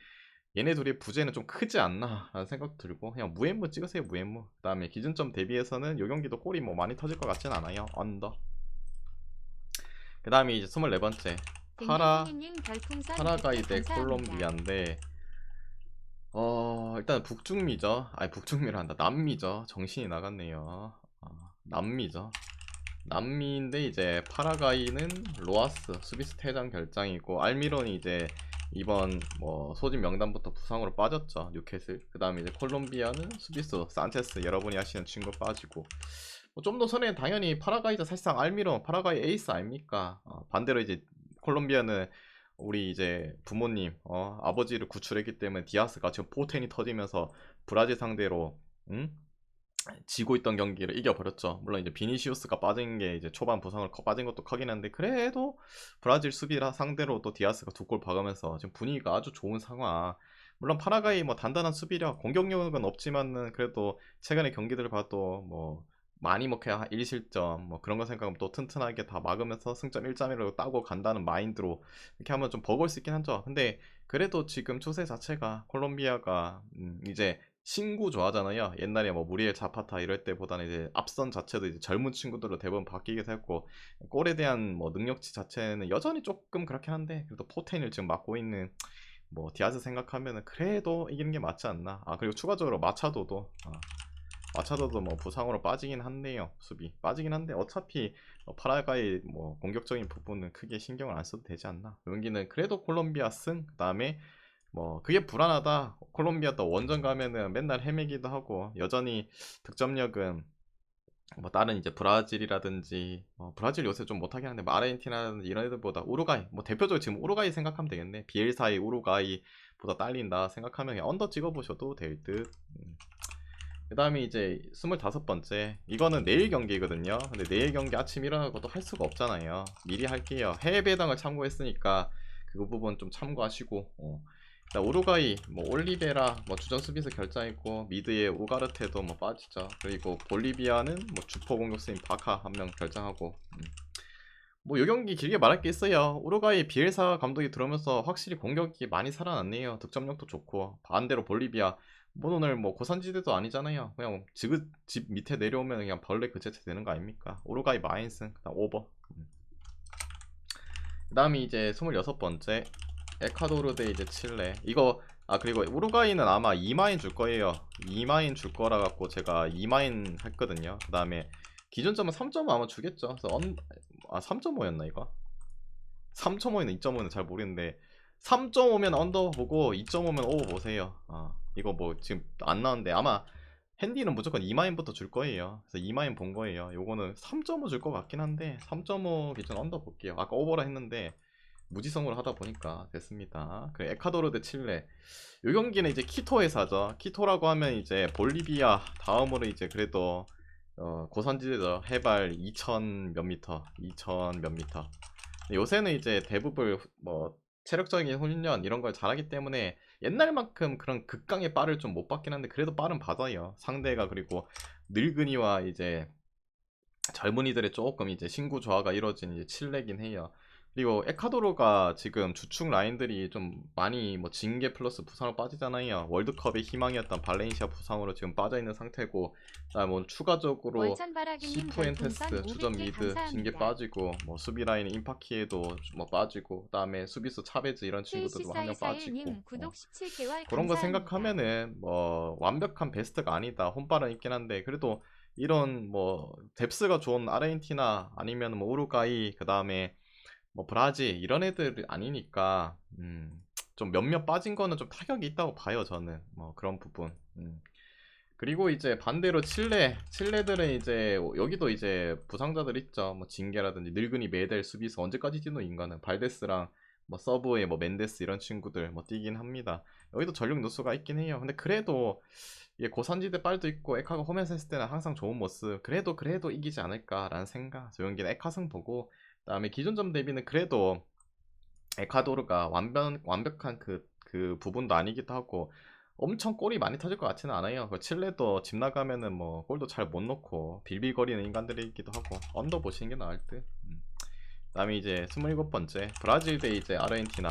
얘네 둘의 부재는 좀 크지 않나 라는 생각 들고 그냥 무앤무 찍으세요. 무앤무. 그 다음에 기준점 대비해서는 이 경기도 골이 뭐 많이 터질 것 같진 않아요. 언더. 그 다음에 이제 24번째 댕댕이님 별풍선 100개 파라과이 대 감사합니다. 콜롬비아인데 일단 북중미죠. 아니 북중미를 한다. 남미죠. 정신이 나갔네요. 남미죠. 남미인데 이제 파라과이는 로아스 수비수 퇴장 결장이고 알미론이 이제 이번 뭐 소집 명단부터 부상으로 빠졌죠. 뉴캐슬. 그 다음에 이제 콜롬비아는 수비수 산체스 여러분이 아시는 친구 빠지고 좀 더 손해는 당연히 파라과이죠. 사실상 알미론 파라과이 에이스 아닙니까? 반대로 이제 콜롬비아는 우리 이제 부모님 아버지를 구출했기 때문에 디아스가 지금 포텐이 터지면서 브라질 상대로 지고 있던 경기를 이겨버렸죠. 물론 이제 비니시우스가 빠진 게 이제 초반 부상을 빠진 것도 크긴 한데 그래도 브라질 수비라 상대로 또 디아스가 2골 박으면서 지금 분위기가 아주 좋은 상황. 물론 파라과이 뭐 단단한 수비력, 공격력은 없지만은 그래도 최근의 경기들을 봐도 뭐 많이 먹혀야 1실점 뭐 그런 거 생각하면 또 튼튼하게 다 막으면서 승점 1점이라도 따고 간다는 마인드로 이렇게 하면 좀 버거울 수 있긴 하죠. 근데 그래도 지금 추세 자체가 콜롬비아가 이제 신구 좋아하잖아요. 옛날에 뭐 무리엘 자파타 이럴 때보다는 이제 앞선 자체도 이제 젊은 친구들로 대부분 바뀌기도 했고 골에 대한 뭐 능력치 자체는 여전히 조금 그렇긴 한데 그래도 포텐을 지금 맡고 있는 뭐 디아즈 생각하면은 그래도 이기는 게 맞지 않나. 그리고 추가적으로 마차도도 뭐 부상으로 빠지긴 한데요. 수비 빠지긴 한데 어차피 파라과이 뭐 공격적인 부분은 크게 신경을 안 써도 되지 않나. 여기는 그래도 콜롬비아 승. 그다음에 뭐 그게 불안하다. 콜롬비아 또 원정 가면은 맨날 헤매기도 하고 여전히 득점력은 뭐 다른 이제 브라질이라든지 브라질 요새 좀 못하긴 한데 뭐 아르헨티나라든지 이런 애들보다 우루과이 뭐 대표적으로 지금 우루과이 생각하면 되겠네. 비엘사의 우루과이보다 딸린다 생각하면 그냥 언더 찍어보셔도 될 듯. 그 다음에 이제 25번째 이거는 내일 경기거든요. 근데 내일 경기 아침 일어나고 또 할 수가 없잖아요. 미리 할게요. 해외 배당을 참고했으니까 그 부분 좀 참고하시고 일단 우루과이 뭐 올리베라 뭐 주전 수비수 결장했고 미드에 우가르테도 뭐 빠지죠. 그리고 볼리비아는 뭐 주포 공격수인 바카 한 명 결장하고 뭐 요 경기 길게 말할 게 있어요. 우루과이 비엘사 감독이 들어오면서 확실히 공격이 많이 살아났네요. 득점력도 좋고 반대로 볼리비아 뭐 오늘 뭐 고산지대도 아니잖아요. 그냥 지그 집 밑에 내려오면 그냥 벌레 그 자체 되는 거 아닙니까? 우루과이 마인슨 그다음 오버. 그 다음이 이제 26번째 에콰도르 대 이제 칠레. 이거 그리고 우루과이는 아마 2마인 줄 거예요. 2마인 줄 거라 갖고 제가 2마인 했거든요. 그 다음에 기준점은 3.5 아마 주겠죠. 그래서 3.5였나 이거? 3.5는 2.5는 잘 모르겠는데 3.5면 언더 보고 2.5면 오버 보세요. 이거 뭐 지금 안 나왔는데 아마 핸디는 무조건 2마인부터 줄 거예요. 그래서 2마인 본 거예요. 요거는 3.5 줄 것 같긴 한데 3.5 기준 언더 볼게요. 아까 오버라 했는데 무지성으로 하다 보니까 됐습니다. 그 에콰도르 대 칠레. 요 경기는 이제 키토에서죠. 키토라고 하면 이제 볼리비아 다음으로 이제 그래도 고산지대죠. 해발 2000 몇 미터, 2000 몇 미터. 요새는 이제 대부분 뭐 체력적인 훈련 이런 걸 잘하기 때문에 옛날만큼 그런 극강의 빠를 좀 못 받긴 한데 그래도 빠른 받아요. 상대가 그리고 늙은이와 이제 젊은이들의 조금 이제 신구 조화가 이루어진 이제 칠레긴 해요. 그리고 에콰도르가 지금 주축 라인들이 좀 많이 뭐 징계 플러스 부상으로 빠지잖아요. 월드컵의 희망이었던 발렌시아 부상으로 지금 빠져있는 상태고 그다음에 뭐 추가적으로 월천바라기님 시푸엔테스 별풍선 주전 500개 미드 징계 감사합니다. 빠지고 뭐 수비 라인 임파키에도 뭐 빠지고 그다음에 수비수 차베즈 이런 친구들도 한 명 빠지고 K1414님 구독 17개월 그런 거 감사합니다. 생각하면은 뭐 완벽한 베스트가 아니다. 홈발은 있긴 한데 그래도 이런 뭐 뎁스가 좋은 아르헨티나 아니면 뭐 우루과이 그다음에 뭐 브라질 이런 애들 아니니까 좀 몇몇 빠진 거는 좀 타격이 있다고 봐요. 저는 뭐 그런 부분. 그리고 이제 반대로 칠레들은 이제 여기도 이제 부상자들 있죠. 뭐 징계라든지 늙은이 메델 수비수 언제까지 뛰노 인간은 발데스랑 뭐 서브에 뭐 멘데스 이런 친구들 뭐 뛰긴 합니다. 여기도 전력 누수가 있긴 해요. 근데 그래도 이게 고산지대 빨도 있고 에카가 홈에서 했을 때는 항상 좋은 모습. 그래도 이기지 않을까라는 생각. 저 경기는 에카승 보고 그다음에 기존점 대비는 그래도 에콰도르가 완벽한 그 부분도 아니기도 하고 엄청 골이 많이 터질 것 같지는 않아요. 그 칠레도 집 나가면은 뭐 골도 잘 못 넣고 빌빌거리는 인간들이기도 하고 언더 보시는 게 나을 듯. 그다음에 이제 27번째 브라질 대 이제 아르헨티나.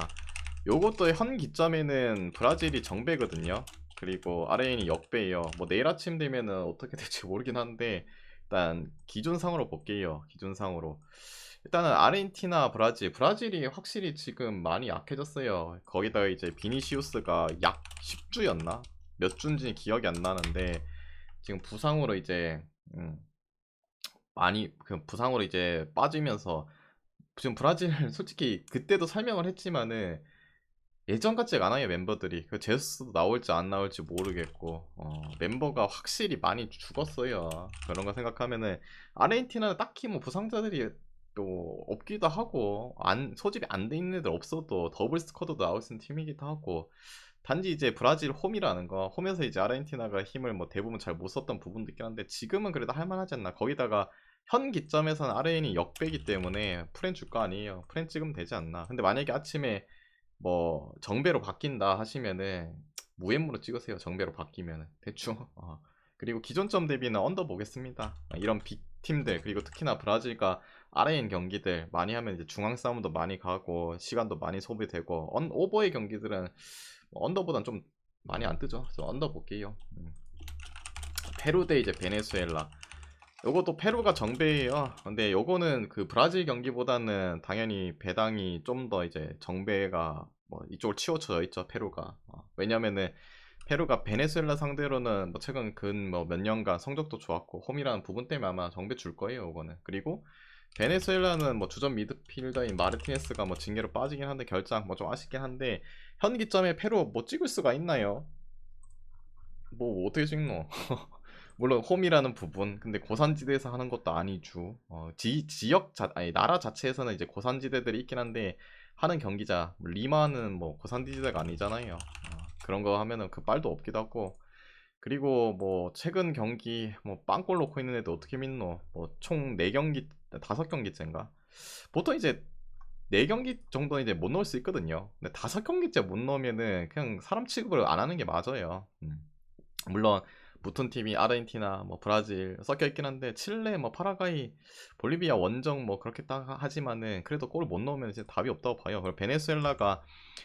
요것도 현 기점에는 브라질이 정배거든요. 그리고 아르헨이 역배예요. 뭐 내일 아침 되면은 어떻게 될지 모르긴 한데 일단 기준상으로 볼게요. 기준상으로 일단은 아르헨티나 브라질이 확실히 지금 많이 약해졌어요. 거기다가 이제 비니시우스가 약 10주였나 몇 주인지 기억이 안 나는데 지금 부상으로 이제 많이 그 부상으로 이제 빠지면서 지금 브라질 솔직히 그때도 설명을 했지만은 예전 같지가 않아요. 멤버들이 그 제스도 나올지 안 나올지 모르겠고 멤버가 확실히 많이 죽었어요. 그런 거 생각하면은 아르헨티나는 딱히 뭐 부상자들이 또 없기도 하고 안 소집이 안 돼 있는 애들 없어도 더블 스쿼드도 나올 수 있는 팀이기도 하고 단지 이제 브라질 홈이라는 거 홈에서 이제 아르헨티나가 힘을 뭐 대부분 잘 못 썼던 부분도 있긴 한데 지금은 그래도 할만하지 않나. 거기다가 현 기점에서는 아르헨이 역배기 때문에 프렌 줄 거 아니에요. 프렌 찍으면 되지 않나. 근데 만약에 아침에 뭐 정배로 바뀐다 하시면은 무엠무로 찍으세요. 정배로 바뀌면은 대충. 그리고 기존점 대비는 언더 보겠습니다. 이런 빅 팀들 그리고 특히나 브라질과 아르헨 경기들 많이 하면 이제 중앙 싸움도 많이 가고 시간도 많이 소비되고 오버의 경기들은 언더보단 좀 많이 안 뜨죠. 그래서 언더 볼게요. 페루 대 이제 베네수엘라. 요것도 페루가 정배예요. 근데 요거는 그 브라질 경기보다는 당연히 배당이 좀 더 이제 정배가 뭐 이쪽을 치우쳐져 있죠. 페루가. 왜냐면은 페루가 베네수엘라 상대로는 뭐 최근 근 뭐 몇 년간 성적도 좋았고 홈이라는 부분 때문에 아마 정배 줄 거예요. 요거는. 그리고 베네수엘라는 뭐 주전 미드필더인 마르티네스가 뭐 징계로 빠지긴 한데 결장 뭐 좀 아쉽긴 한데 현 기점에 페루 뭐 찍을 수가 있나요? 뭐 어떻게 찍노? 물론 홈이라는 부분 근데 고산지대에서 하는 것도 아니죠. 지역 아니 나라 자체에서는 이제 고산지대들이 있긴 한데 하는 경기자 뭐 리마는 뭐 고산지대가 아니잖아요. 그런 거 하면은 그 빨도 없기도 하고 그리고 뭐 최근 경기 뭐 빵골 넣고 있는 애들 어떻게 믿노? 뭐 총 4경기 5경기째인가? 보통 이제 4경기 정도는 이제 못 넣을 수 있거든요. 근데 5경기째 못 넣으면은 그냥 사람 취급을 안 하는 게 맞아요. 물론 붙은 팀이 아르헨티나, 뭐 브라질 섞여 있긴 한데 칠레, 뭐 파라과이, 볼리비아 원정 뭐 그렇게 딱 하지만은 그래도 골을 못 넣으면 이제 답이 없다고 봐요. 그리고 베네수엘라가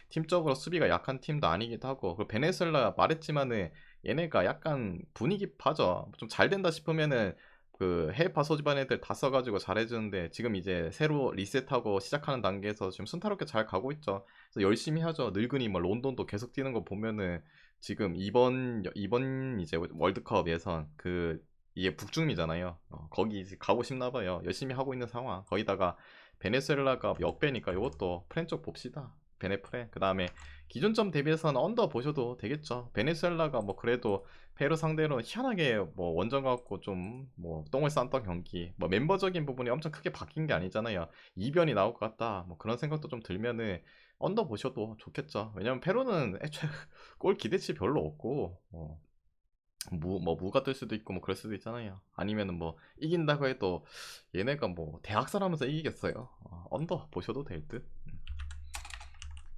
팀적으로 수비가 약한 팀도 아니기도 하고 그리고 베네수엘라 말했지만은 얘네가 약간 분위기 파죠. 좀 잘 된다 싶으면은 그 해외파 소집한 애들 다 써가지고 잘해주는데 지금 이제 새로 리셋하고 시작하는 단계에서 지금 순탄롭게 잘 가고 있죠. 그래서 열심히 하죠. 늙은이 뭐 론돈도 계속 뛰는 거 보면은 지금 이번 이제 월드컵 예선 그 이게 북중미잖아요. 거기 이제 가고 싶나 봐요. 열심히 하고 있는 상황. 거기다가 베네수엘라가 역배니까 이것도 프렌 쪽 봅시다. 베네프렌. 그다음에 기준점 대비해서는 언더 보셔도 되겠죠. 베네수엘라가 뭐 그래도 페루 상대로 희한하게 뭐 원정 갖고 좀 뭐 똥을 쌌던 경기. 뭐 멤버적인 부분이 엄청 크게 바뀐 게 아니잖아요. 이변이 나올 것 같다. 뭐 그런 생각도 좀 들면은 언더 보셔도 좋겠죠. 왜냐면 페루는 애초에 골 기대치 별로 없고 뭐 무가 뜰 수도 있고 뭐 그럴 수도 있잖아요. 아니면은 뭐 이긴다고 해도 얘네가 뭐 대학살 하면서 이기겠어요. 언더 보셔도 될 듯.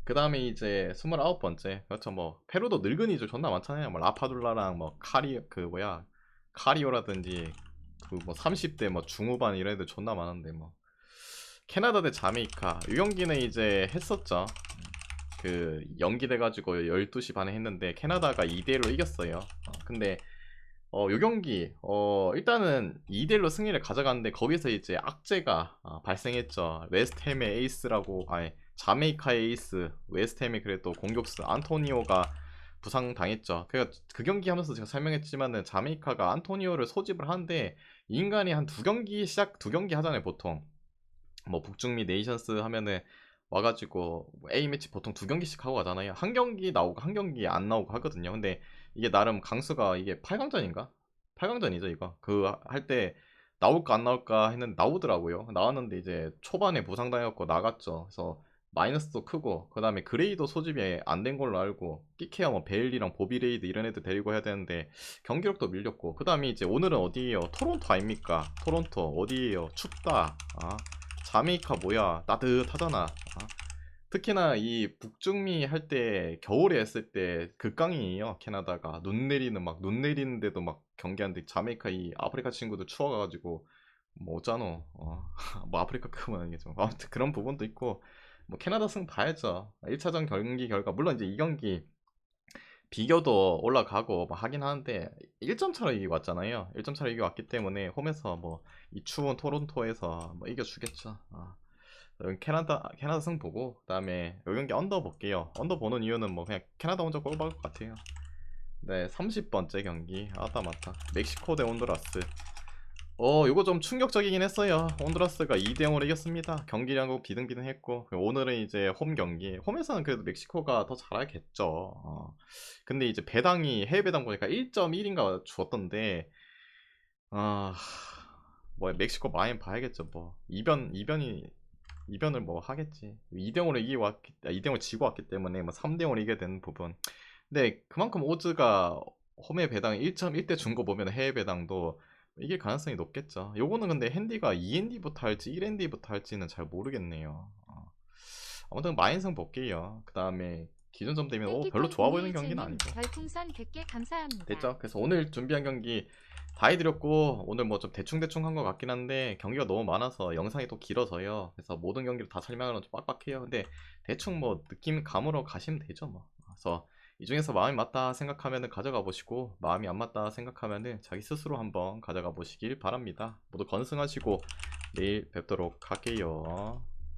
그 다음에 이제 29번째 그렇죠. 뭐 페루도 늙은이들 존나 많잖아요. 뭐 라파둘라랑 뭐 그 뭐야 카리오라든지 그 뭐 30대 뭐 중후반 이런 애들 존나 많은데 뭐 캐나다 대 자메이카 이 경기는 이제 했었죠. 그 연기돼가지고 12시 반에 했는데 캐나다가 2대1로 이겼어요. 근데 요 경기 일단은 2대1로 승리를 가져갔는데 거기서 이제 악재가 발생했죠. 웨스트햄의 에이스라고 아니 자메이카의 에이스 웨스트햄이 그래도 공격수 안토니오가 부상당했죠. 그 경기 하면서 제가 설명했지만은 자메이카가 안토니오를 소집을 하는데 이 인간이 한 2경기 하잖아요 보통. 뭐 북중미 네이션스 하면은 와가지고 뭐 A매치 보통 2경기씩 하고 가잖아요. 한 경기 나오고 한 경기 안 나오고 하거든요. 근데 이게 나름 강수가 이게 8강전인가? 8강전이죠 이거. 그 할 때 나올까 안 나올까 했는데 나오더라고요. 나왔는데 이제 초반에 부상당해갖고 나갔죠. 그래서 마이너스도 크고 그 다음에 그레이도 소집이 안 된 걸로 알고 끼케야 뭐 베일리랑 보비레이드 이런 애들 데리고 해야 되는데 경기력도 밀렸고 그 다음에 이제 오늘은 어디에요? 토론토 아닙니까? 토론토 어디에요? 춥다. 자메이카 뭐야? 따뜻하잖아. 특히나 이 북중미 할 때 겨울에 했을 때 극강이에요. 캐나다가 눈 내리는데도 막 경기하는데 자메이카 이 아프리카 친구들 추워가지고 뭐 어쩌노. 뭐 아프리카급은 아니겠지만 아무튼 그런 부분도 있고 뭐 캐나다 승 봐야죠. 1차전 경기 결과 물론 이제 이 경기 비교도 올라가고 뭐 하긴 하는데 1점 차로 이기고 왔잖아요. 1점 차로 이기고 왔기 때문에 홈에서 뭐 이 추운 토론토에서 뭐 이겨주겠죠. 캐나다 승 보고 그다음에 이 경기 언더 볼게요. 언더 보는 이유는 뭐 그냥 캐나다 혼자 골 박을 것 같아요. 네, 30번째 경기. 아따 맞다. 멕시코 대 온두라스. 이거 좀 충격적이긴 했어요. 온두라스가 2대0으로 이겼습니다. 경기량도 비등비등했고 오늘은 이제 홈 경기. 홈에서는 그래도 멕시코가 더 잘하겠죠. 근데 이제 배당이 해외 배당 보니까 1.1인가 주었던데 뭐 멕시코 마인 봐야겠죠. 뭐 이변을 뭐 하겠지. 2대0으로 이기고 왔기 2대0으로 지고 왔기 때문에 뭐 3대0으로 이겨야 되는 부분. 근데 그만큼 오즈가 홈의 배당 1.1대 준 거 보면 해외 배당도 이길 가능성이 높겠죠. 요거는 근데 핸디가 2핸디부터 할지 1핸디부터 할지는 잘 모르겠네요. 아무튼 마인승 볼게요. 그 다음에 기준점 되면 별로 좋아 보이는 경기는 아니고 별풍선 100개 감사합니다. 됐죠. 그래서 오늘 준비한 경기 다 해드렸고 오늘 뭐 좀 대충대충 한 것 같긴 한데 경기가 너무 많아서 영상이 또 길어서요. 그래서 모든 경기를 다 설명하는 좀 빡빡해요. 근데 대충 뭐 느낌 감으로 가시면 되죠 뭐. 그래서 이 중에서 마음이 맞다 생각하면은 가져가 보시고 마음이 안 맞다 생각하면은 자기 스스로 한번 가져가 보시길 바랍니다. 모두 건승하시고 내일 뵙도록 할게요.